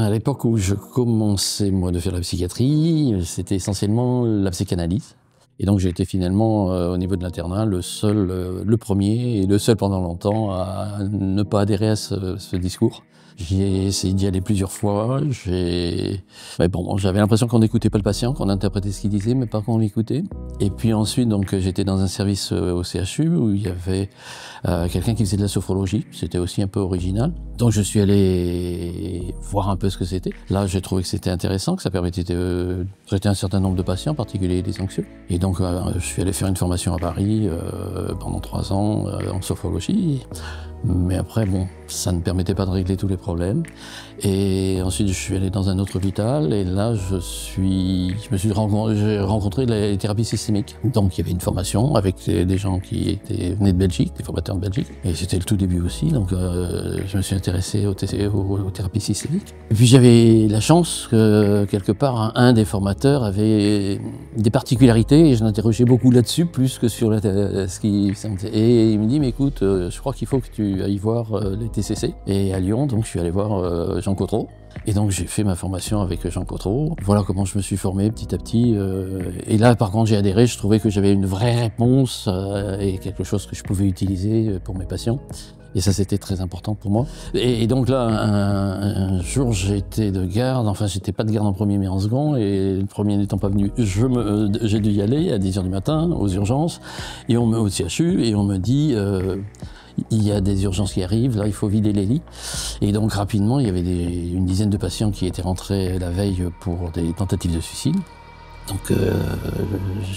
À l'époque où je commençais, moi, de faire la psychiatrie, c'était essentiellement la psychanalyse. Et donc j'ai été finalement, au niveau de l'internat, le premier et le seul pendant longtemps à ne pas adhérer à ce discours. J'ai essayé d'y aller plusieurs fois. Mais bon, j'avais l'impression qu'on n'écoutait pas le patient, qu'on interprétait ce qu'il disait, mais pas qu'on l'écoutait. Et puis ensuite, donc, j'étais dans un service au CHU où il y avait quelqu'un qui faisait de la sophrologie. C'était aussi un peu original. Donc je suis allé voir un peu ce que c'était. Là, j'ai trouvé que c'était intéressant, que ça permettait de traiter un certain nombre de patients, en particulier les anxieux. Et donc je suis allé faire une formation à Paris pendant 3 ans en sophrologie. Mais après, bon, ça ne permettait pas de régler tous les problèmes. Et ensuite, je suis allé dans un autre hôpital et là, j'ai rencontré les thérapies systémiques. Donc, il y avait une formation avec des gens qui venaient de Belgique, des formateurs de Belgique. Et c'était le tout début aussi, donc je me suis intéressé aux thérapies systémiques. Et puis, j'avais la chance que, quelque part, un des formateurs avait des particularités et je l'interrogeais beaucoup là-dessus, plus que sur ce qui... Et il me dit, mais écoute, je crois qu'il faut que tu ailles voir les TCC. Et à Lyon, donc, je suis allé voir Jean Cotreau. Et donc j'ai fait ma formation avec Jean Cotreau. Voilà comment je me suis formé petit à petit. Et là, par contre, j'ai adhéré. Je trouvais que j'avais une vraie réponse et quelque chose que je pouvais utiliser pour mes patients. Et ça, c'était très important pour moi. Et donc là, un jour, j'étais de garde. Enfin, j'étais pas de garde en premier, mais en second. Et le premier n'étant pas venu, j'ai dû y aller à 10h du matin, aux urgences, et au CHU, et on me dit... il y a des urgences qui arrivent, là il faut vider les lits. Et donc rapidement, il y avait une dizaine de patients qui étaient rentrés la veille pour des tentatives de suicide. Donc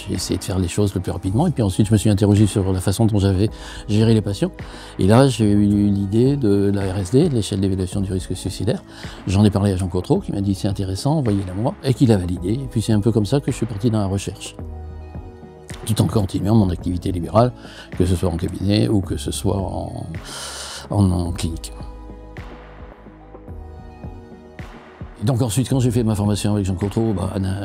j'ai essayé de faire les choses le plus rapidement. Et puis ensuite, je me suis interrogé sur la façon dont j'avais géré les patients. Et là, j'ai eu l'idée de la RSD, de l'échelle d'évaluation du risque suicidaire. J'en ai parlé à Jean Cotreau, qui m'a dit c'est intéressant, envoyez-la moi, et qui l'a validé. Et puis c'est un peu comme ça que je suis parti dans la recherche, tout en continuant mon activité libérale, que ce soit en cabinet ou que ce soit en clinique. Et donc ensuite, quand j'ai fait ma formation avec Jean Cotreau,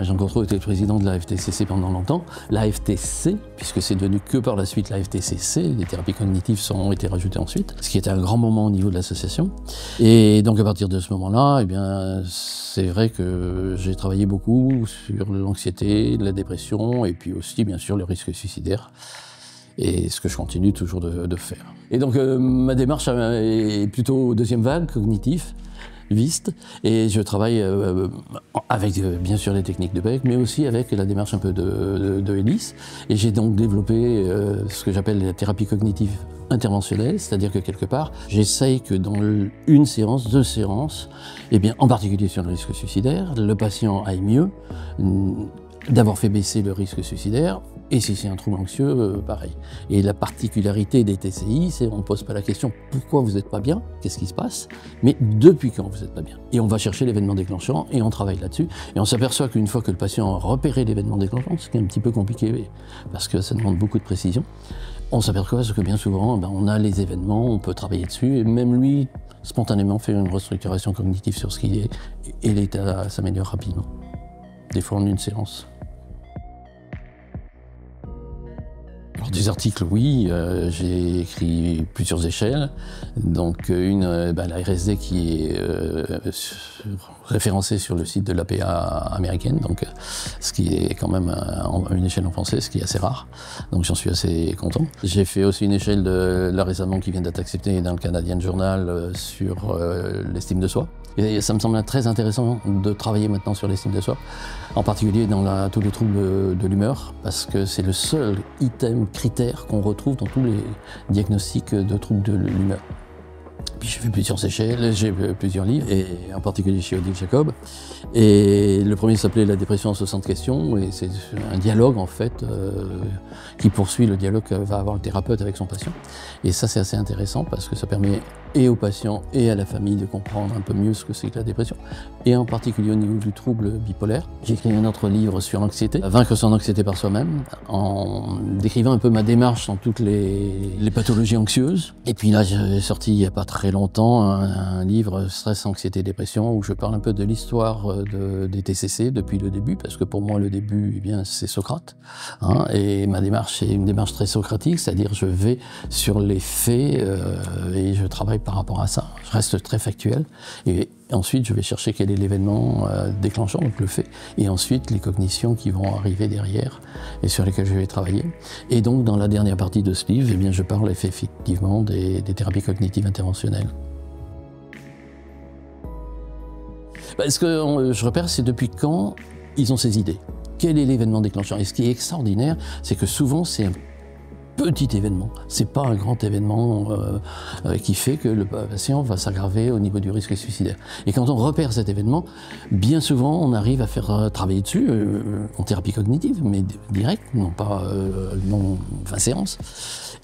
Jean Cotreau était le président de la FTCC pendant longtemps. La FTC, puisque c'est devenu que par la suite la FTCC, les thérapies cognitives ont été rajoutées ensuite, ce qui était un grand moment au niveau de l'association. Et donc à partir de ce moment-là, eh bien, c'est vrai que j'ai travaillé beaucoup sur l'anxiété, la dépression, et puis aussi, bien sûr, le risque suicidaire. Et ce que je continue toujours de faire. Et donc ma démarche est plutôt deuxième vague, cognitif, VIST, et je travaille avec bien sûr les techniques de Beck, mais aussi avec la démarche un peu de Ellis. Et j'ai donc développé ce que j'appelle la thérapie cognitive interventionnelle, c'est-à-dire que quelque part, j'essaye que dans une séance, 2 séances, et bien en particulier sur le risque suicidaire, le patient aille mieux, d'avoir fait baisser le risque suicidaire. Et si c'est un trouble anxieux, pareil. Et la particularité des TCI, c'est qu'on ne pose pas la question « pourquoi vous n'êtes pas bien ? Qu'est-ce qui se passe ?» mais « depuis quand vous n'êtes pas bien ?» Et on va chercher l'événement déclenchant et on travaille là-dessus. Et on s'aperçoit qu'une fois que le patient a repéré l'événement déclenchant, ce qui est un petit peu compliqué parce que ça demande beaucoup de précision, on s'aperçoit que bien souvent, on a les événements, on peut travailler dessus, et même lui, spontanément, fait une restructuration cognitive sur ce qu'il est, et l'état s'améliore rapidement. Des fois en une séance. Alors des articles, oui, j'ai écrit plusieurs échelles. Donc une, la RSD qui est référencée sur le site de l'APA américaine, donc ce qui est quand même une échelle en français, ce qui est assez rare. Donc j'en suis assez content. J'ai fait aussi une échelle là récemment qui vient d'être acceptée dans le Canadian Journal sur l'estime de soi. Et ça me semble très intéressant de travailler maintenant sur l'estime de soi, en particulier dans tous les troubles de l'humeur, parce que c'est le seul critère qu'on retrouve dans tous les diagnostics de troubles de l'humeur. Puis j'ai fait plusieurs échelles, j'ai fait plusieurs livres, et en particulier chez Odile Jacob. Et le premier s'appelait La dépression en 60 questions, et c'est un dialogue en fait qui poursuit le dialogue que va avoir le thérapeute avec son patient. Et ça c'est assez intéressant parce que ça permet et au patient et à la famille de comprendre un peu mieux ce que c'est que la dépression, et en particulier au niveau du trouble bipolaire. J'ai écrit un autre livre sur l'anxiété, Vaincre son anxiété par soi-même, en décrivant un peu ma démarche dans toutes les pathologies anxieuses. Et puis là j'ai sorti il n'y a pas très longtemps un livre Stress, anxiété, dépression, où je parle un peu de l'histoire des TCC depuis le début, parce que pour moi le début, eh bien, c'est Socrate, hein, et ma démarche est une démarche très socratique, c'est-à-dire je vais sur les faits et je travaille par rapport à ça. Je reste très factuel et Et ensuite, je vais chercher quel est l'événement déclenchant, donc le fait, et ensuite les cognitions qui vont arriver derrière et sur lesquelles je vais travailler. Et donc, dans la dernière partie de ce livre, eh bien, je parle effectivement des thérapies cognitives interventionnelles. Ce que je repère, c'est depuis quand ils ont ces idées. Quel est l'événement déclenchant? Et ce qui est extraordinaire, c'est que souvent, c'est un petit événement. C'est pas un grand événement qui fait que le patient va s'aggraver au niveau du risque suicidaire. Et quand on repère cet événement, bien souvent, on arrive à faire travailler dessus en thérapie cognitive, mais direct, non pas fin séance.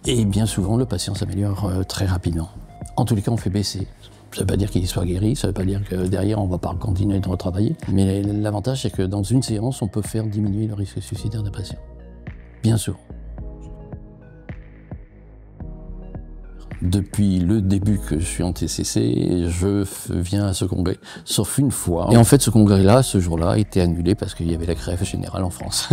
Et bien souvent, le patient s'améliore très rapidement. En tous les cas, on fait baisser. Ça ne veut pas dire qu'il soit guéri, ça ne veut pas dire que derrière, on ne va pas continuer de retravailler. Mais l'avantage, c'est que dans une séance, on peut faire diminuer le risque suicidaire d'un patient. Bien souvent. Depuis le début que je suis en TCC, je viens à ce congrès, sauf une fois. Et en fait, ce congrès-là, ce jour-là, a été annulé parce qu'il y avait la grève générale en France.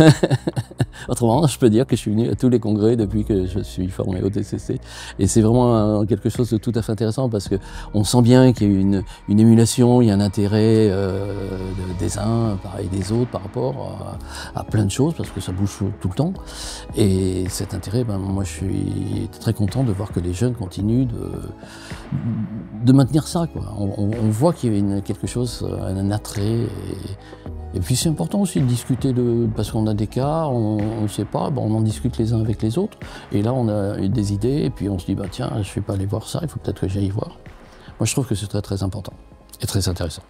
Autrement, je peux dire que je suis venu à tous les congrès depuis que je suis formé au TCC. Et c'est vraiment quelque chose de tout à fait intéressant parce qu'on sent bien qu'il y a une émulation, il y a un intérêt des uns, pareil des autres, par rapport à plein de choses, parce que ça bouge tout le temps. Et cet intérêt, moi, je suis très content de voir que les jeunes continuent de maintenir ça, quoi. On voit qu'il y a quelque chose, un attrait. Et puis c'est important aussi de discuter, parce qu'on a des cas, on ne sait pas, on en discute les uns avec les autres. Et là, on a eu des idées, et puis on se dit, tiens, je ne vais pas aller voir ça, il faut peut-être que j'aille voir. Moi, je trouve que c'est très très important et très intéressant.